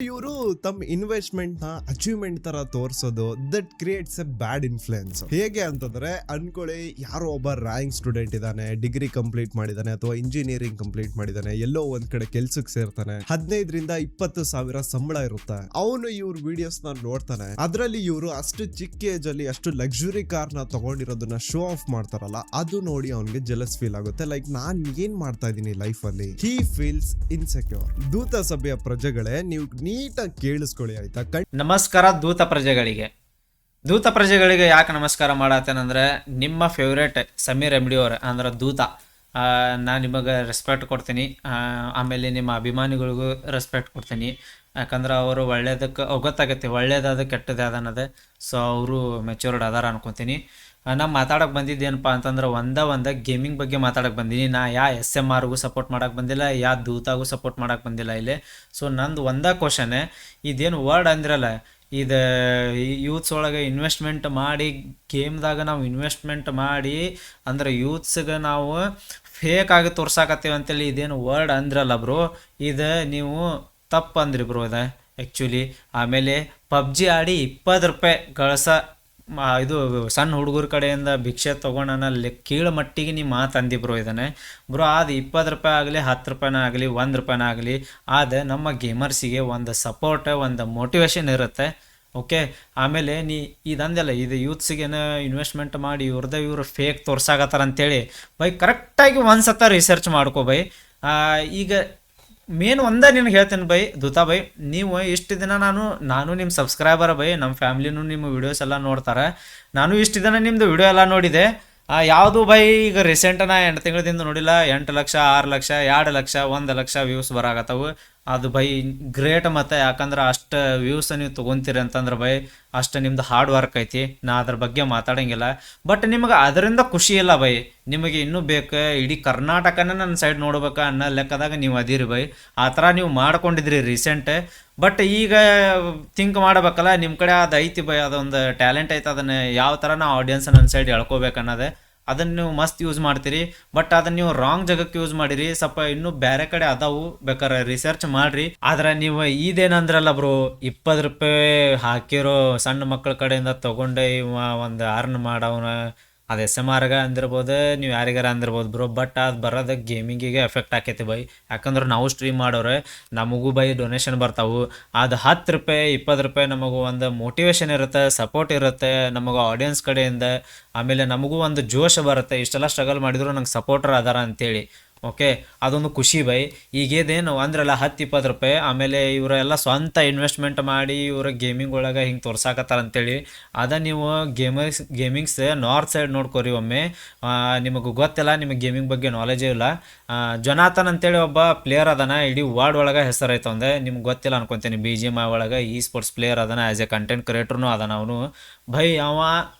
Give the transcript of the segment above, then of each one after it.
ಇವರು ತಮ್ಮ ಇನ್ವೆಸ್ಟ್ಮೆಂಟ್ ನ ಅಚೀವ್ಮೆಂಟ್ ತರ ತೋರಿಸೋದು that creates a bad influence. ಹೇಗೆ ಅಂತಂದ್ರೆ ಅನ್ಕೊಳ್ಳಿ, ಯಾರೋ ಒಬ್ಬ ರ್ಯಾಂಕ್ ಸ್ಟೂಡೆಂಟ್ ಇದ್ದಾನೆ, ಡಿಗ್ರಿ ಕಂಪ್ಲೀಟ್ ಮಾಡಿದಾನೆ ಅಥವಾ ಇಂಜಿನಿಯರಿಂಗ್ ಕಂಪ್ಲೀಟ್ ಮಾಡಿದಾನೆ, ಎಲ್ಲೋ ಒಂದ್ ಕಡೆ ಕೆಲ್ಸಕ್ಕೆ ಸೇರ್ತಾನೆ, 15,000-20,000 ಸಂಬಳ ಇರುತ್ತೆ. ಅವನು ಇವ್ರ ವಿಡಿಯೋಸ್ ನ ನೋಡ್ತಾನೆ. ಅದ್ರಲ್ಲಿ ಇವರು ಅಷ್ಟು ಚಿಕ್ಕ ಏಜ್ ಅಲ್ಲಿ ಅಷ್ಟು ಲಕ್ಸುರಿ ಕಾರ್ ನ ತಗೊಂಡಿರೋದನ್ನ ಶೋ ಆಫ್ ಮಾಡ್ತಾರಲ್ಲ, ಅದು ನೋಡಿ ಅವನಿಗೆ ಜೆಲಸ್ ಫೀಲ್ ಆಗುತ್ತೆ. ಲೈಕ್ ನಾನ್ ಏನ್ ಮಾಡ್ತಾ ಇದೀನಿ ಲೈಫ್ ಅಲ್ಲಿ. He feels insecure. ದೂತ ಸಭೆಯ ಪ್ರಜೆಗಳೇ, ನೀವು ನೀಟಾಗಿ ಕೇಳಿಸ್ಕೊಳ್ಳಿ ಆಯ್ತಾ. ನಮಸ್ಕಾರ ದೂತ ಪ್ರಜೆಗಳಿಗೆ ಯಾಕೆ ನಮಸ್ಕಾರ ಮಾಡತ್ತೇನಂದ್ರೆ, ನಿಮ್ಮ ಫೇವ್ರೇಟ್ ಸಮೀರ್ ಎಮ್ ಡಿ ಅವ್ರ ಅಂದ್ರೆ ದೂತ, ನಾನು ನಿಮಗೆ ರೆಸ್ಪೆಕ್ಟ್ ಕೊಡ್ತೀನಿ. ಆಮೇಲೆ ನಿಮ್ಮ ಅಭಿಮಾನಿಗಳಿಗೂ ರೆಸ್ಪೆಕ್ಟ್ ಕೊಡ್ತೀನಿ. ಯಾಕಂದ್ರೆ ಅವರು ಒಳ್ಳೇದಕ್ಕೆ ಗೊತ್ತಾಗತ್ತೆ, ಒಳ್ಳೇದಾದ ಕೆಟ್ಟದ್ದು ಅನ್ನೋದು. ಸೊ ಅವರು ಮೆಚೂರ್ಡ್ ಅದಾರ ಅನ್ಕೊತೀನಿ. ನಾನು ಮಾತಾಡೋಕೆ ಬಂದಿದ್ದೇನಪ್ಪ ಅಂತಂದ್ರೆ ಒಂದ ಗೇಮಿಂಗ್ ಬಗ್ಗೆ ಮಾತಾಡೋಕೆ ಬಂದೀನಿ. ನಾ SMRಗೂ ಸಪೋರ್ಟ್ ಮಾಡೋಕೆ ಬಂದಿಲ್ಲ, ದೂತಾಗೂ ಸಪೋರ್ಟ್ ಮಾಡೋಕೆ ಬಂದಿಲ್ಲ ಇಲ್ಲಿ. ಸೊ ನಂದು ಕ್ವಶನ್, ಇದೇನು ವರ್ಡ್ ಅಂದ್ರಲ್ಲ, ಇದು ಯೂತ್ಸ್ ಒಳಗೆ ಇನ್ವೆಸ್ಟ್ಮೆಂಟ್ ಮಾಡಿ ಗೇಮ್ದಾಗ ನಾವು ಇನ್ವೆಸ್ಟ್ಮೆಂಟ್ ಮಾಡಿ ಅಂದ್ರೆ ಯೂತ್ಸ್ಗೆ ನಾವು ಫೇಕ್ ಆಗಿ ತೋರ್ಸಾಕತ್ತೀವಿ ಅಂತೇಳಿ ಇದೇನು ವರ್ಡ್ ಅಂದ್ರಲ್ಲ ಬ್ರೋ, ಇದು ನೀವು ತಪ್ಪು ಅಂದ್ರಿ ಬ್ರೋ ಇದು ಆ್ಯಕ್ಚುಲಿ. ಆಮೇಲೆ PUBG ಆಡಿ 20 ರೂಪಾಯಿ ಇದು ಸಣ್ಣ ಹುಡುಗರ ಕಡೆಯಿಂದ ಭಿಕ್ಷೆ ತೊಗೊಂಡನ ಕೀಳು ಮಟ್ಟಿಗೆ ನೀವು ಮಾತಂದಿ ಬ್ರೋ ಇದನ್ನೇ ಬ್ರೋ. ಅದು 20 ರೂಪಾಯಿ ಆಗಲಿ, 10 ರೂಪಾಯಿನ ಆಗಲಿ, 1 ರೂಪಾಯಿನ ಆಗಲಿ, ಅದು ನಮ್ಮ ಗೇಮರ್ಸಿಗೆ ಒಂದು ಸಪೋರ್ಟ್, ಒಂದು ಮೋಟಿವೇಶನ್ ಇರುತ್ತೆ. ಓಕೆ, ಆಮೇಲೆ ಇದಂದೆಲ್ಲ ಇದು ಯೂತ್ಸಿಗೇನು ಇನ್ವೆಸ್ಟ್ಮೆಂಟ್ ಮಾಡಿ ಇವರು ಫೇಕ್ ತೋರ್ಸಾಕತ್ತಾರ ಅಂತೇಳಿ ಬೈ ಕರೆಕ್ಟಾಗಿ ಒಂದ್ಸತ ರಿಸರ್ಚ್ ಮಾಡ್ಕೋ ಬೈ. ಈಗ ಮೇನ್ ನಿನಗೆ ಹೇಳ್ತೇನೆ ಬೈ ದೂತಾ ಬೈ, ನೀವು ಇಷ್ಟು ದಿನ ನಾನು ನಿಮ್ಮ ಸಬ್ಸ್ಕ್ರೈಬರ್ ಬೈ, ನಮ್ಮ ಫ್ಯಾಮ್ಲಿನೂ ನಿಮ್ಮ ವಿಡಿಯೋಸ್ ಎಲ್ಲ ನೋಡ್ತಾರೆ. ನಾನು ಇಷ್ಟು ದಿನ ನಿಮ್ಮದು ವಿಡಿಯೋ ಎಲ್ಲ ನೋಡಿದೆ. ಯಾವುದು ಬೈ ಈಗ ರೀಸೆಂಟನ 8 ತಿಂಗಳಿಂದ ನೋಡಿಲ್ಲ, 8 ಲಕ್ಷ, 6 ಲಕ್ಷ, 2 ಲಕ್ಷ, 1 ಲಕ್ಷ ವ್ಯೂಸ್ ಬರಾಕತ್ತವು. ಅದು ಬೈ ಗ್ರೇಟ್. ಮತ್ತು ಯಾಕಂದ್ರೆ ಅಷ್ಟು ವ್ಯೂಸ್ ನೀವು ತೊಗೊತೀರಿ ಅಂತಂದ್ರೆ ಬೈ ಅಷ್ಟು ನಿಮ್ದು ಹಾರ್ಡ್ ವರ್ಕ್ ಐತಿ. ನಾ ಅದ್ರ ಬಗ್ಗೆ ಮಾತಾಡೋಂಗಿಲ್ಲ. ಬಟ್ ನಿಮಗೆ ಅದರಿಂದ ಖುಷಿ ಇಲ್ಲ ಬೈ, ನಿಮಗೆ ಇನ್ನೂ ಬೇಕು ಇಡೀ ಕರ್ನಾಟಕನ ನನ್ನ ಸೈಡ್ ನೋಡ್ಬೇಕು ಅನ್ನೋ ಲೆಕ್ಕದಾಗ ನೀವು ಅದೀರಿ ಬೈ. ಆ ಥರ ನೀವು ಮಾಡ್ಕೊಂಡಿದ್ರಿ ರೀಸೆಂಟ್. ಬಟ್ ಈಗ ಥಿಂಕ್ ಮಾಡಬೇಕಲ್ಲ, ನಿಮ್ಮ ಕಡೆ ಅದು ಐತಿ ಬೈ, ಅದೊಂದು ಟ್ಯಾಲೆಂಟ್ ಐತೆ, ಅದನ್ನು ಯಾವ ಥರ ನಾವು ಆಡಿಯನ್ಸ್ ನನ್ನ ಸೈಡ್ ಎಳ್ಕೋಬೇಕು ಅನ್ನೋದೇ. ಅದನ್ನು ನೀವು ಮಸ್ತ್ ಯೂಸ್ ಮಾಡ್ತೀರಿ. ಬಟ್ ಅದನ್ನು ನೀವು ರಾಂಗ್ ಜಾಗಕ್ಕೆ ಯೂಸ್ ಮಾಡಿರಿ. ಸ್ವಲ್ಪ ಇನ್ನೂ ಬೇರೆ ಕಡೆ ಅದಾವು, ಬೇಕಾರೆ ರಿಸರ್ಚ್ ಮಾಡ್ರಿ. ಆದ್ರೆ ನೀವು ಇದೇನಂದ್ರಲ್ಲ ಬ್ರೋ, 20 ರೂಪಾಯಿ ಹಾಕಿರೋ ಸಣ್ಣ ಮಕ್ಕಳ ಕಡೆಯಿಂದ ತೊಗೊಂಡೆ ಇವ ಒಂದು ಅರ್ನ್ ಮಾಡವನ, ಅದು SMRಗ ಅಂದಿರ್ಬೋದು, ನೀವು ಯಾರಿಗಾರ ಅಂದಿರ್ಬೋದು ಬ್ರೋ. ಬಟ್ ಅದು ಬರೋದು ಗೇಮಿಂಗಿಗೆ ಎಫೆಕ್ಟ್ ಆಕೈತಿ ಬೈ. ಯಾಕಂದ್ರೆ ನಾವು ಸ್ಟ್ರೀಮ್ ಮಾಡೋರೆ, ನಮಗೂ ಬೈ ಡೊನೇಷನ್ ಬರ್ತಾವೆ. ಅದು 10 ರೂಪಾಯಿ 20 ರೂಪಾಯಿ ನಮಗೂ ಒಂದು ಮೋಟಿವೇಶನ್ ಇರುತ್ತೆ, ಸಪೋರ್ಟ್ ಇರುತ್ತೆ ನಮಗೂ ಆಡಿಯನ್ಸ್ ಕಡೆಯಿಂದ. ಆಮೇಲೆ ನಮಗೂ ಒಂದು ಜೋಶ್ ಬರುತ್ತೆ, ಇಷ್ಟೆಲ್ಲ ಸ್ಟ್ರಗಲ್ ಮಾಡಿದ್ರು ನಂಗೆ ಸಪೋರ್ಟರ್ ಅದಾರ ಅಂತೇಳಿ. ಓಕೆ, ಅದೊಂದು ಖುಷಿ ಬೈ. ಈಗೇದೇನು ಅಂದ್ರಲ್ಲ 10-20 ರೂಪಾಯಿ, ಆಮೇಲೆ ಇವರೆಲ್ಲ ಸ್ವಂತ ಇನ್ವೆಸ್ಟ್ಮೆಂಟ್ ಮಾಡಿ ಇವರು ಗೇಮಿಂಗ್ ಒಳಗೆ ಹಿಂಗೆ ತೋರ್ಸಾಕತ್ತಾರ ಅಂತೇಳಿ. ನೀವು ಗೇಮಿಂಗ್ಸ್ ನಾರ್ತ್ ಸೈಡ್ ನೋಡ್ಕೊರಿ ಒಮ್ಮೆ. ನಿಮಗೆ ಗೊತ್ತಿಲ್ಲ, ನಿಮಗೆ ಗೇಮಿಂಗ್ ಬಗ್ಗೆ ನಾಲೆಜೇ ಇಲ್ಲ. ಜೊನಾಥನ್ ಅಂತೇಳಿ ಒಬ್ಬ ಪ್ಲೇಯರ್ ಅದನ, ಇಡೀ ವರ್ಲ್ಡ್ ಒಳಗೆ ಹೆಸರೈತೆ ಒಂದೆ, ನಿಮ್ಗೆ ಗೊತ್ತಿಲ್ಲ ಅನ್ಕೊತೀನಿ. BGMI ಒಳಗೆ ಸ್ಪೋರ್ಟ್ಸ್ ಪ್ಲೇಯರ್ ಅದನ, ಆ್ಯಸ್ ಎ ಕಂಟೆಂಟ್ ಕ್ರಿಯೇಟ್ರೂ ಅದನ ಅವನು ಬೈ. ಅವ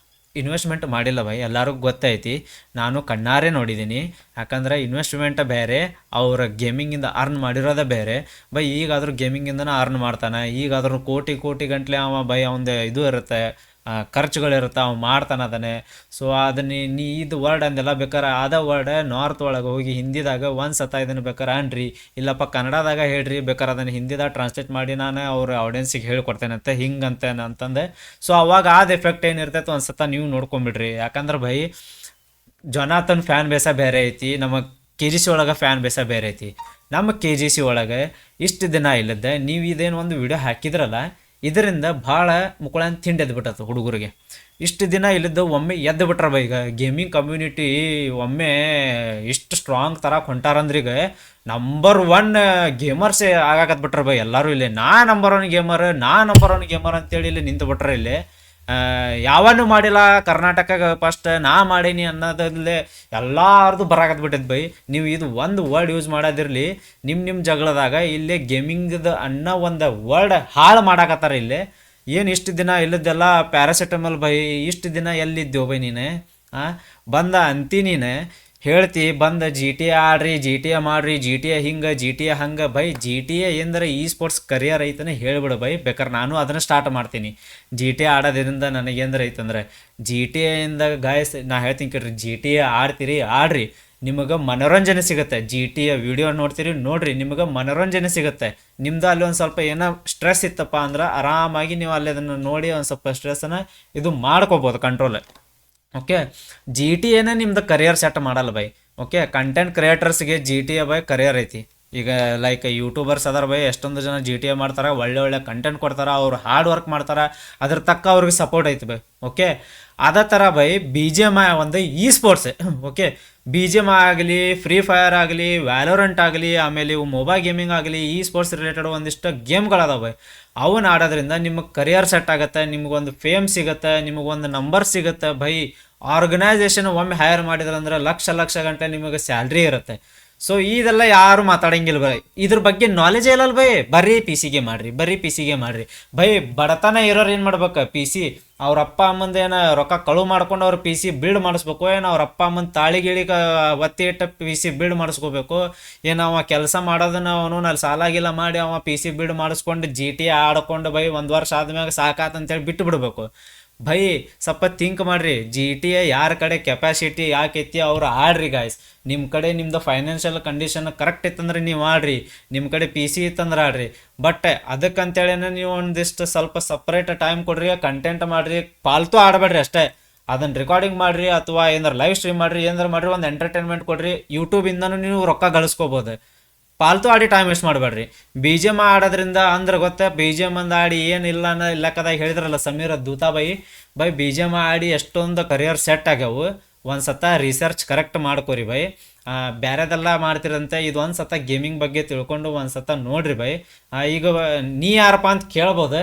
ಇನ್ವೆಸ್ಟ್ಮೆಂಟ್ ಮಾಡಿಲ್ಲ ಬೈ, ಎಲ್ಲರಿಗೂ ಗೊತ್ತೈತಿ, ನಾನು ಕಣ್ಣಾರೆ ನೋಡಿದ್ದೀನಿ. ಯಾಕಂದ್ರೆ ಇನ್ವೆಸ್ಟ್ಮೆಂಟ್ ಬೇರೆ, ಅವ್ರ ಗೇಮಿಂಗಿಂದ ಅರ್ನ್ ಮಾಡಿರೋದೇ ಬೇರೆ ಬೈ. ಈಗಾದ್ರೂ ಗೇಮಿಂಗಿಂದನೇ ಅರ್ನ್ ಮಾಡ್ತಾನೆ, ಈಗಾದ್ರೂ ಕೋಟಿ ಗಂಟ್ಲೆ ಅವ ಬೈ, ಅವಂದು ಇದು ಇರುತ್ತೆ, ಖರ್ಚುಗಳಿರುತ್ತೆ, ಅವ ಮಾಡ್ತಾನೆ ಅದನ್ನೇ. ಸೊ ಅದನ್ನ ಇದು ವರ್ಡ್ ಅಂದೆಲ್ಲ ಬೇಕಾರೆ ಅದ ವರ್ಡ್ ನಾರ್ತ್ ಒಳಗೆ ಹೋಗಿ ಹಿಂದಿದಾಗ ಸತ ಇದನ್ನು ಬೇಕಾರೆ ಅನ್ರಿ, ಇಲ್ಲಪ್ಪ ಕನ್ನಡದಾಗ ಹೇಳ್ರಿ, ಬೇಕಾರೆ ಅದನ್ನು ಹಿಂದಿದಾಗ ಟ್ರಾನ್ಸ್ಲೇಟ್ ಮಾಡಿ ನಾನು ಅವ್ರ ಆಡಿಯನ್ಸಿಗೆ ಹೇಳ್ಕೊಡ್ತೇನಂತೆ ಹಿಂಗಂತೆ ಅಂತಂದೆ. ಸೊ ಅವಾಗ ಅದು ಎಫೆಕ್ಟ್ ಏನಿರ್ತೈತೆ ಸತ ನೀವು ನೋಡ್ಕೊಂಬಿಡ್ರಿ. ಯಾಕಂದ್ರೆ ಬೈ ಜೊನಾಥನ್ ಫ್ಯಾನ್ ಬೇಸ ಬೇರೆ ಐತಿ, ನಮ್ಮ KGC ಒಳಗೆ ಫ್ಯಾನ್ ಬೇಸ ಬೇರೆ ಐತಿ. ನಮ್ಮ KGC ಒಳಗೆ ಇಷ್ಟು ದಿನ ಇಲ್ಲದ್ದೆ ನೀವು ಇದೇನು ಒಂದು ವಿಡಿಯೋ ಹಾಕಿದ್ರಲ್ಲ, ಇದರಿಂದ ಭಾಳ ಮುಕ್ಕಳಂತ ತಿಂಡಿ ಎದ್ಬಿಟ್ಟತ್ತು ಹುಡುಗರಿಗೆ. ಇಷ್ಟು ದಿನ ಇಲ್ಲಿದ್ದು ಒಮ್ಮೆ ಎದ್ದು ಬಿಟ್ರ ಬೈ. ಈಗ ಗೇಮಿಂಗ್ ಕಮ್ಯುನಿಟಿ ಒಮ್ಮೆ ಇಷ್ಟು ಸ್ಟ್ರಾಂಗ್ ಥರ ಹೊಂಟಾರಂದ್ರೀಗ ನಂಬರ್ 1 ಗೇಮರ್ಸೇ ಆಗಾಕತ್ ಬಿಟ್ರ ಬೈ ಎಲ್ಲರೂ. ಇಲ್ಲಿ ನಾ ನಂಬರ್ 1 ಗೇಮರ್ ಅಂತೇಳಿ ಇಲ್ಲಿ ನಿಂತು ಬಿಟ್ರೆ. ಇಲ್ಲಿ ಯಾವನ್ನೂ ಮಾಡಿಲ್ಲ ಕರ್ನಾಟಕಕ್ಕೆ ಫಸ್ಟ್ ನಾ ಮಾಡೀನಿ ಅನ್ನೋದಲ್ಲೇ ಎಲ್ಲಾರ್ದು ಬರಾಕತ್ ಬಿಟ್ಟೈತೆ ಬೈ. ನೀವು ಇದು ಒಂದು ವರ್ಡ್ ಯೂಸ್ ಮಾಡೋದಿರಲಿ, ನಿಮ್ಮ ಜಗಳದಾಗ ಇಲ್ಲಿ ಗೇಮಿಂಗ್ದು ಅನ್ನೋ ಒಂದು ವರ್ಡ್ ಹಾಳು ಮಾಡಾಕತ್ತಾರ. ಇಲ್ಲಿ ಏನು ಇಷ್ಟು ದಿನ ಇಲ್ಲದೆಲ್ಲ ಪ್ಯಾರಾಸಿಟಮಲ್ ಬೈ, ಇಷ್ಟು ದಿನ ಎಲ್ಲಿದ್ದೆವು ಬೈ ನೀನು? ಬಂದ ಅಂತಿ ನೀನು ಹೇಳ್ತಿ, ಬಂದ GTA ಆಡ್ರಿ, GTA ಮಾಡ್ರಿ, GTA ಹಿಂಗೆ, GTA ಹಂಗೆ ಬೈ. GTA ಎಂದ್ರೆ ಸ್ಪೋರ್ಟ್ಸ್ ಕರಿಯರ್ ಐತನೇ ಹೇಳ್ಬಿಡು ಬೈ, ಬೇಕಾದ್ರೆ ನಾನು ಅದನ್ನು ಸ್ಟಾರ್ಟ್ ಮಾಡ್ತೀನಿ. GTA ಆಡೋದ್ರಿಂದ ನನಗೇಂದ್ರೆ ಐತಂದ್ರೆ GTA ಇಂದ ಗಾಯಸ್ ನಾ ಹೇಳ್ತೀನಿ ಕೇಳ್ರಿ, GTA ಆಡ್ತೀರಿ ಆಡ್ರಿ, ನಿಮಗೆ ಮನೋರಂಜನೆ ಸಿಗುತ್ತೆ. ಜಿ ಟಿ ಎ ವಿಡಿಯೋ ನೋಡ್ತೀರಿ ನೋಡ್ರಿ, ನಿಮಗೆ ಮನೋರಂಜನೆ ಸಿಗುತ್ತೆ. ನಿಮ್ದು ಅಲ್ಲಿ ಒಂದು ಸ್ವಲ್ಪ ಏನೋ ಸ್ಟ್ರೆಸ್ ಇತ್ತಪ್ಪ ಅಂದ್ರೆ ಆರಾಮಾಗಿ ನೀವು ಅಲ್ಲಿ ಅದನ್ನು ನೋಡಿ ಒಂದು ಸ್ವಲ್ಪ ಸ್ಟ್ರೆಸ್ಸನ್ನು ಇದು ಮಾಡ್ಕೋಬೋದು ಕಂಟ್ರೋಲ್. ಓಕೆ, ಜಿ ಟಿ ಎನೇ ನಿಮ್ದು ಕರಿಯರ್ ಸೆಟ್ ಮಾಡಲ್ಲ ಬೈ. ಓಕೆ, ಕಂಟೆಂಟ್ ಕ್ರಿಯೇಟರ್ಸ್ಗೆ ಜಿ ಟಿ ಎ ಬೈ ಕರಿಯರ್ ಐತಿ. ಈಗ ಲೈಕ್ ಯೂಟ್ಯೂಬರ್ಸ್ ಅದಾರ ಬೈ, ಎಷ್ಟೊಂದು ಜನ ಜಿ ಟಿ ಎ ಮಾಡ್ತಾರೆ, ಒಳ್ಳೆ ಕಂಟೆಂಟ್ ಕೊಡ್ತಾರೆ, ಅವ್ರು ಹಾರ್ಡ್ ವರ್ಕ್ ಮಾಡ್ತಾರೆ, ಅದ್ರ ತಕ್ಕ ಅವ್ರಿಗೆ ಸಪೋರ್ಟ್ ಐತಿ ಬೈ. ಓಕೆ, ಅದೇ ಥರ ಬೈ ಬಿ ಜಿ ಎಮ್ ಐ ಒಂದು esports. Okay, B G M I ಆಗಲಿ, ಫ್ರೀ ಫೈರ್ ಆಗಲಿ, ವ್ಯಾಲೋರೆಂಟ್ ಆಗಲಿ, ಆಮೇಲೆ ಇವು ಮೊಬೈಲ್ ಗೇಮಿಂಗ್ ಆಗಲಿ, ಇ ಸ್ಪೋರ್ಟ್ಸ್ ರಿಲೇಟೆಡ್ ಒಂದಿಷ್ಟು ಗೇಮ್ಗಳದಾವ ಬೈ. ಅವನ್ನ ಆಡೋದ್ರಿಂದ ನಿಮಗೆ ಕರಿಯರ್ ಸೆಟ್ ಆಗುತ್ತೆ, ನಿಮಗೊಂದು ಫೇಮ್ ಸಿಗುತ್ತೆ, ನಿಮಗೊಂದು ನಂಬರ್ ಸಿಗುತ್ತೆ ಬೈ. ಆರ್ಗನೈಸೇಷನ್ ಒಮ್ಮೆ ಹೈರ್ ಮಾಡಿದ್ರಂದ್ರೆ ಲಕ್ಷ ಗಂಟೆ ನಿಮಗೆ ಸ್ಯಾಲ್ರಿ ಇರುತ್ತೆ. ಸೊ ಇದೆಲ್ಲ ಯಾರು ಮಾತಾಡಂಗಿಲ್ಲ ಬೈ, ಇದ್ರ ಬಗ್ಗೆ ನಾಲೆಜೇ ಇಲ್ಲಲ್ಲ ಬೈ. ಬರೀ ಪಿ ಸಿಗೆ ಮಾಡ್ರಿ ಬೈ. ಬಡತನ ಇರೋರು ಏನು ಮಾಡ್ಬೇಕು, ಪಿ ಸಿ ಅವ್ರ ಅಪ್ಪ ಅಮ್ಮಂದು ಏನೋ ರೊಕ್ಕ ಕಳು ಮಾಡ್ಕೊಂಡು ಅವ್ರ ಪಿ ಸಿ ಬಿಲ್ಡ್ ಮಾಡಿಸ್ಬೇಕು, ಏನು ಅವ್ರ ಅಪ್ಪ ಅಮ್ಮನ ತಾಳಿಗಿಳಿ ಒತ್ತಿ ಇಟ್ಟ ಪಿ ಸಿ ಬಿಲ್ಡ್ ಮಾಡಿಸ್ಕೋಬೇಕು, ಏನು ಅವ ಕೆಲಸ ಮಾಡೋದನ್ನ ಅವನು ಅಲ್ಲಿ ಸಾಲಾಗಿಲ್ಲ ಮಾಡಿ ಅವ ಪಿ ಸಿ ಬಿಲ್ಡ್ ಮಾಡಿಸ್ಕೊಂಡು ಜಿ ಟಿ ಆಡ್ಕೊಂಡು ಬೈ 1 ವರ್ಷ ಆದ್ಮ್ಯಾಗ ಸಾಕಾತಂತೇಳಿ ಬಿಟ್ಟು ಬಿಡ್ಬೇಕು ಭೈ. ಸ್ವಲ್ಪ ಥಿಂಕ್ ಮಾಡ್ರಿ, ಜಿ ಟಿ ಎ ಯಾರ ಕಡೆ ಕೆಪಾಸಿಟಿ ಯಾಕೈತಿ ಅವ್ರು ಆಡ್ರಿ ಗಾಯ್ಸ್. ನಿಮ್ಮ ಕಡೆ ನಿಮ್ದು ಫೈನಾನ್ಷಿಯಲ್ ಕಂಡೀಷನ್ ಕರೆಕ್ಟ್ ಇತ್ತಂದ್ರೆ ನೀವು ಆಡ್ರಿ, ನಿಮ್ಮ ಕಡೆ ಪಿ ಸಿ ಇತ್ತಂದ್ರೆ ಆಡ್ರಿ. ಬಟ್ ಅದಕ್ಕಂತೇಳಿನ ನೀವು ಒಂದಿಷ್ಟು ಸ್ವಲ್ಪ ಸಪ್ರೇಟ್ ಟೈಮ್ ಕೊಡ್ರಿ, ಕಂಟೆಂಟ್ ಮಾಡಿರಿ, ಪಾಲ್ತು ಆಡಬೇಡ್ರಿ ಅಷ್ಟೇ. ಅದನ್ನು ರೆಕಾರ್ಡಿಂಗ್ ಮಾಡಿರಿ ಅಥವಾ ಏನಾರು ಲೈವ್ ಸ್ಟ್ರೀಮ್ ಮಾಡಿರಿ, ಏನಾರು ಮಾಡಿರಿ, ಒಂದು ಎಂಟರ್ಟೈನ್ಮೆಂಟ್ ಕೊಡ್ರಿ. ಯೂಟ್ಯೂಬಿಂದನೂ ನೀವು ರೊಕ್ಕ ಗಳಿಸ್ಕೋಬೋದು. ಪಾಲ್ತು ಆಡಿ ಟೈಮ್ ವೇಸ್ಟ್ ಮಾಡಬೇಡ್ರಿ. ಬಿ ಜಿ ಎಮ್ ಆಡೋದ್ರಿಂದ ಅಂದ್ರೆ ಗೊತ್ತಾ, ಬಿ ಜಿ ಎಮ್ ಅಂದು ಆಡಿ ಏನಿಲ್ಲ ಅನ್ನೋ ಲೆಕ್ಕದಾಗ ಹೇಳಿದ್ರಲ್ಲ ಸಮೀರ ದೂತಾ ಬೈ ಬಿ ಜಿ ಎಮ್ ಆಡಿ ಎಷ್ಟೊಂದು ಕರಿಯರ್ ಸೆಟ್ ಆಗ್ಯಾವು. ಒಂದು ಸತ ರಿಸರ್ಚ್ ಕರೆಕ್ಟ್ ಮಾಡ್ಕೊರಿ ಬೈ. ಬೇರೆದೆಲ್ಲ ಮಾಡ್ತಿರಂತೆ, ಇದು ಒಂದು ಸತ ಗೇಮಿಂಗ್ ಬಗ್ಗೆ ತಿಳ್ಕೊಂಡು ಒಂದು ಸತ ನೋಡ್ರಿ ಬೈ. ಈಗ ನೀ ಯಾರಪ್ಪ ಅಂತ ಕೇಳ್ಬೋದು.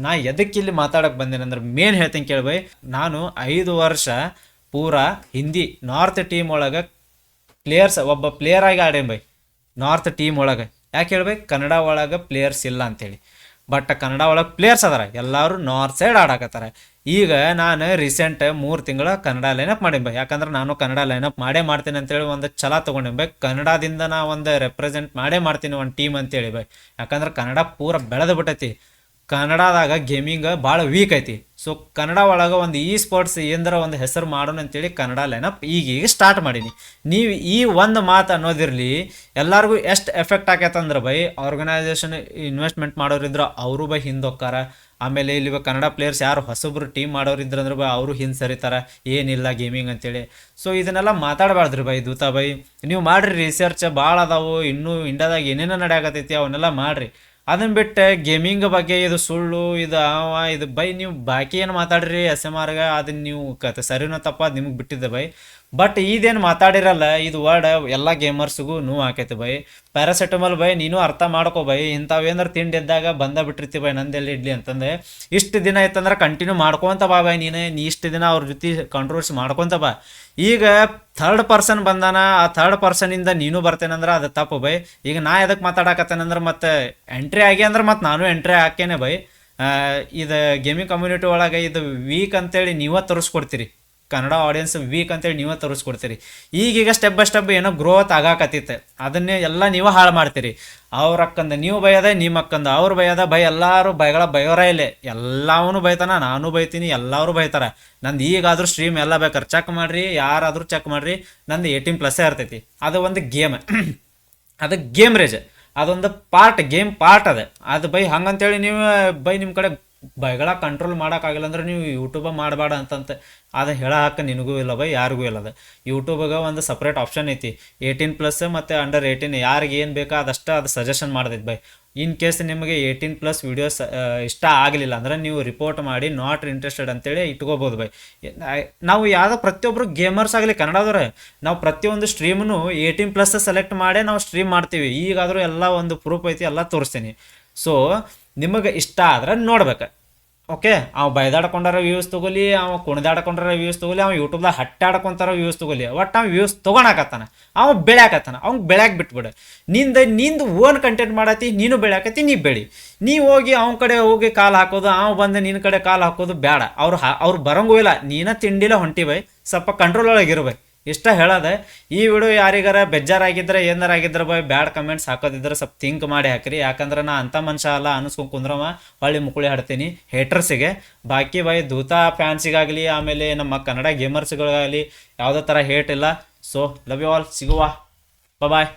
ನಾ ಎದಕ್ಕಿಲ್ಲಿ ಮಾತಾಡೋಕೆ ಬಂದೇನಂದ್ರೆ ಮೇನ್ ಹೇಳ್ತೀನಿ ಕೇಳಿ ಬೈ. ನಾನು 5 ವರ್ಷ ಪೂರಾ ಹಿಂದಿ ನಾರ್ತ್ ಟೀಮ್ ಒಳಗೆ ಒಬ್ಬ ಪ್ಲೇಯರ್ ಆಗಿ ಆಡೇನು ಬೈ. ನಾರ್ತ್ ಟೀಮ್ ಒಳಗೆ ಯಾಕೆ ಹೇಳ್ಬೇಕು, ಕನ್ನಡ ಒಳಗೆ ಪ್ಲೇಯರ್ಸ್ ಇಲ್ಲ ಅಂತೇಳಿ. ಬಟ್ ಕನ್ನಡ ಒಳಗೆ ಪ್ಲೇಯರ್ಸ್ ಅದಾರ, ಎಲ್ಲರೂ ನಾರ್ತ್ ಸೈಡ್ ಆಡಾಕತ್ತಾರ. ಈಗ ನಾನು ರೀಸೆಂಟ್ 3 ತಿಂಗಳ ಕನ್ನಡ ಲೈನಪ್ ಮಾಡೀನಿ ಬೈ. ಯಾಕಂದ್ರೆ ನಾನು ಕನ್ನಡ ಲೈನಪ್ ಮಾಡ್ತೀನಿ ಅಂತೇಳಿ ಒಂದು ಛಲ ತೊಗೊಂಡೆ ಬೈ. ಕನ್ನಡದಿಂದ ನಾ ಒಂದು ರೆಪ್ರೆಸೆಂಟ್ ಮಾಡ್ತೀನಿ ಒಂದು ಟೀಮ್ ಅಂತೇಳಿ ಬೈ. ಯಾಕಂದ್ರೆ ಕನ್ನಡ ಪೂರ ಬೆಳೆದು ಬಿಟ್ಟೈತಿ. ಕನ್ನಡದಾಗ ಗೇಮಿಂಗ್ ಭಾಳ ವೀಕ್ ಐತಿ. ಸೊ ಕನ್ನಡ ಒಳಗೆ ಒಂದು ಇ ಸ್ಪೋರ್ಟ್ಸ್ ಏನರ ಒಂದು ಹೆಸರು ಮಾಡೋಣ ಅಂತೇಳಿ ಕನ್ನಡ ಲೈನಪ್ ಈಗ ಸ್ಟಾರ್ಟ್ ಮಾಡೀನಿ. ನೀವು ಈ ಒಂದು ಮಾತು ಅನ್ನೋದಿರಲಿ, ಎಲ್ಲರಿಗೂ ಎಷ್ಟು ಎಫೆಕ್ಟ್ ಆಕೈತಂದ್ರೆ ಬೈ, ಆರ್ಗನೈಸೇಷನ್ ಇನ್ವೆಸ್ಟ್ಮೆಂಟ್ ಮಾಡೋರಿದ್ರೆ ಅವರು ಬೈ ಹಿಂದೊಕ್ಕಾರ. ಆಮೇಲೆ ಇಲ್ಲಿ ಕನ್ನಡ ಪ್ಲೇಯರ್ಸ್ ಯಾರು ಹೊಸಬ್ರು ಟೀಮ್ ಮಾಡೋರಿದ್ರಂದ್ರೆ ಬೈ ಅವರು ಹಿಂದೆ ಸರಿತಾರೆ, ಏನಿಲ್ಲ ಗೇಮಿಂಗ್ ಅಂತೇಳಿ. ಸೊ ಇದನ್ನೆಲ್ಲ ಮಾತಾಡಬಾರ್ದ್ರಿ ಬೈ ದೂತಾ ಬೈ. ನೀವು ಮಾಡಿರಿ, ರಿಸರ್ಚ್ ಭಾಳ ಅದಾವು, ಇನ್ನೂ ಇಂಡಿಯಾದಾಗ ಏನೇನೋ ನಡೆಯಾಕತ್ತೈತಿ ಅವನ್ನೆಲ್ಲ ಮಾಡಿರಿ. ಅದನ್ನು ಬಿಟ್ಟು ಗೇಮಿಂಗ್ ಬಗ್ಗೆ ಇದು ಸುಳ್ಳು, ಇದು ಬೈ ನೀವು ಬಾಕಿ ಏನು ಮಾತಾಡ್ರಿ SMRಗೆ, ಅದನ್ನ ನೀವು ಸರಿನೋ ತಪ್ಪ ಅದು ನಿಮಗೆ ಬಿಟ್ಟಿದ್ದೆ ಬೈ. ಬಟ್ ಇದೇನು ಮಾತಾಡಿರಲ್ಲ, ಇದು ವರ್ಡ್ ಎಲ್ಲ ಗೇಮರ್ಸ್ಗೂ ನೋವು ಆಕೈತಿ ಬೈ. ಪ್ಯಾರಾಸೆಟಮಲ್ ಬೈ ನೀನು ಅರ್ಥ ಮಾಡ್ಕೋ ಬೈ. ಇಂಥವೇನಾರು ತಿಂಡಿ ಇದ್ದಾಗ ಬಿಟ್ಟಿರ್ತಿ ಬೈ, ನಂದೆಲ್ಲಿ ಇಡ್ಲಿ ಅಂತಂದೆ. ಇಷ್ಟು ದಿನ ಆಯ್ತಂದ್ರೆ ಕಂಟಿನ್ಯೂ ಮಾಡ್ಕೊತ ಬಾ ಬೈ. ನೀ ಇಷ್ಟು ದಿನ ಅವ್ರ ಜೊತೆ ಕಾಂಟ್ರವರ್ಸಿ ಮಾಡ್ಕೊತ ಬಾ. ಈಗ 3rd ಪರ್ಸನ್ ಬಂದಾನ, ಆ 3rd ಪರ್ಸನಿಂದ ನೀನು ಬರ್ತೇನಂದ್ರೆ ಅದು ತಪ್ಪು ಬೈ. ಈಗ ನಾ ಎದಕ್ಕೆ ಮಾತಾಡಕತ್ತೇನಂದ್ರೆ ಮತ್ತೆ ಎಂಟ್ರಿ ಆಗಿ ಅಂದ್ರೆ ಮತ್ತೆ ನಾನು ಎಂಟ್ರಿ ಹಾಕೇನೆ ಬೈ. ಇದು ಗೇಮಿಂಗ್ ಕಮ್ಯುನಿಟಿ ಒಳಗೆ ಇದು ವೀಕ್ ಅಂತೇಳಿ ನೀವೇ ತೋರಿಸ್ಕೊಡ್ತೀರಿ, ಕನ್ನಡ ಆಡಿಯನ್ಸ್ ವೀಕ್ ಅಂತೇಳಿ ನೀವೇ ತೋರಿಸ್ಕೊಡ್ತೀರಿ. ಈಗೀಗ ಸ್ಟೆಪ್ ಬೈ ಸ್ಟೆಪ್ ಏನೋ ಗ್ರೋತ್ ಆಗಾಕತ್ತಿತ್ತೆ, ಅದನ್ನೇ ಎಲ್ಲ ನೀವೇ ಹಾಳು ಮಾಡ್ತೀರಿ. ಅವ್ರ ಅಕ್ಕಂದ ನೀವು ಬೈಯದೆ, ನಿಮ್ಮ ಅಕ್ಕಂದ ಅವ್ರು ಬೈಯದ ಬೈ. ಎಲ್ಲರೂ ಬೈಯೋರ ಇಲ್ಲೇ, ಎಲ್ಲವೂ ಬೈತಾನ, ನಾನು ಬೈತೀನಿ, ಎಲ್ಲರೂ ಬೈತಾರೆ. ನಂದು ಈಗಾದರೂ ಸ್ಟ್ರೀಮ್ ಎಲ್ಲ ಬೇಕಾರೆ ಚೆಕ್ ಮಾಡಿರಿ, ಯಾರಾದರೂ ಚೆಕ್ ಮಾಡಿರಿ, ನಂದು 18+ ಇರ್ತೈತಿ. ಅದು ಒಂದು ಗೇಮ್, ಅದು ಗೇಮ್ ರೇಜ್, ಅದೊಂದು ಗೇಮ್ ಪಾರ್ಟ್ ಅದು ಬೈ. ಹಂಗಂತೇಳಿ ನೀವು ಬೈ ನಿಮ್ಮ ಕಡೆ ಬೈಗಳ ಕಂಟ್ರೋಲ್ ಮಾಡೋಕ್ಕಾಗಿಲ್ಲ ಅಂದ್ರೆ ನೀವು ಯೂಟ್ಯೂಬ ಮಾಡಬೇಡ ಅಂತಂತೆ ಅದು ಹೇಳೋಕೆ ನಿನಗೂ ಇಲ್ಲ ಬೈ, ಯಾರಿಗೂ ಇಲ್ಲ. ಅದು ಯೂಟ್ಯೂಬಗೆ ಒಂದು ಸಪ್ರೇಟ್ ಆಪ್ಷನ್ ಐತಿ, 18+ ಮತ್ತು ಅಂಡರ್ 18 ಯಾರಿಗೆ ಏನು ಬೇಕಾ ಅದಷ್ಟು ಅದು ಸಜೆಷನ್ ಮಾಡ್ತೈತಿ ಬೈ. ಇನ್ ಕೇಸ್ ನಿಮಗೆ 18+ ವೀಡಿಯೋಸ್ ಇಷ್ಟ ಆಗಲಿಲ್ಲ ಅಂದ್ರೆ ನೀವು ರಿಪೋರ್ಟ್ ಮಾಡಿ ನಾಟ್ ಇಂಟ್ರೆಸ್ಟೆಡ್ ಅಂತೇಳಿ ಇಟ್ಕೋಬೋದು ಬೈ. ನಾವು ಯಾವುದೋ ಪ್ರತಿಯೊಬ್ಬರು ಗೇಮರ್ಸ್ ಆಗಲಿ ಕನ್ನಡದವ್ರೆ, ನಾವು ಪ್ರತಿಯೊಂದು ಸ್ಟ್ರೀಮ್ನು 18+ ಸೆಲೆಕ್ಟ್ ಮಾಡೇ ನಾವು ಸ್ಟ್ರೀಮ್ ಮಾಡ್ತೀವಿ. ಈಗಾದರೂ ಎಲ್ಲ ಒಂದು ಪ್ರೂಫ್ ಐತಿ, ಎಲ್ಲ ತೋರಿಸ್ತೀನಿ. ಸೊ ನಿಮಗೆ ಇಷ್ಟ ಆದ್ರೆ ನೋಡ್ಬೇಕು. ಓಕೆ, ಅವ ಬೈದಾಡ್ಕೊಂಡಾರ ವ್ಯೂಸ್ ತೊಗೊಲಿ, ಅವ ಕುಣಿದಾಡ್ಕೊಂಡ್ರ ವ್ಯೂಸ್ ತೊಗೊಲಿ, ಅವ ಯೂಟ್ಯೂಬ್ದಾಗ ಹಟ್ಟಾಡ್ಕೊಂತಾರ ವ್ಯೂಸ್ ತೊಗೊಲಿ, ಒಟ್ಟು ಅವ ವ್ಯೂಸ್ ತೊಗೊಳಕತ್ತಾನ, ಅವ ಬೆಳ್ಯಾಕತ್ತಾನ, ಅವ್ನು ಬೆಳ್ಯಾಕೆ ಬಿಟ್ಬಿಡು. ನಿಂದು ಓನ್ ಕಂಟೆಂಟ್ ಮಾಡತ್ತಿ, ನೀನು ಬೆಳ್ಯಾಕತ್ತಿ, ನೀ ಬೆಳಿ. ನೀ ಹೋಗಿ ಅವನ ಕಡೆ ಹೋಗಿ ಕಾಲು ಹಾಕೋದು, ಅವ ಬಂದು ನಿನ್ನ ಕಡೆ ಕಾಲು ಹಾಕೋದು ಬೇಡ. ಅವ್ರು ಬರಂಗೂ ಇಲ್ಲ, ನೀನ ತಿಂಡಿಲ್ಲ ಹೊಂಟಿ ಬೈ. ಸ್ವಲ್ಪ ಕಂಟ್ರೋಲ್ ಒಳಗೆ ಇರ್ಬೇಕು. ಇಷ್ಟ ಹೇಳೋದೆ. ಈ ವಿಡಿಯೋ ಯಾರಿಗಾರ ಬೇಜಾರಾಗಿದ್ರೆ ಏನಾರಾಗಿದ್ರೆ ಬೈ ಬ್ಯಾಡ್ ಕಮೆಂಟ್ಸ್ ಹಾಕೋದಿದ್ರೆ ಸ್ವಲ್ಪ ಥಿಂಕ್ ಮಾಡಿ ಹಾಕಿರಿ. ಯಾಕಂದ್ರೆ ನಾ ಅಂಥ ಮನುಷ್ಯ ಅಲ್ಲ, ಅನಿಸ್ಕೊಂಡು ಕುಂದ್ರವ ಹೊಳ್ಳಿ ಮುಕ್ಕುಳಿ ಹಾಡ್ತೀನಿ ಹೇಟರ್ಸಿಗೆ. ಬಾಕಿ ಬೈ ದೂತಾ ಫ್ಯಾನ್ಸಿಗಾಗಲಿ, ಆಮೇಲೆ ನಮ್ಮ ಕನ್ನಡ ಗೇಮರ್ಸ್ಗಳಿಗಾಗಲಿ ಯಾವುದೇ ಥರ ಹೇಟ್ ಇಲ್ಲ. ಸೊ ಲವ್ ಯು ಆಲ್, ಸಿಗುವ, ಬಾಯ್.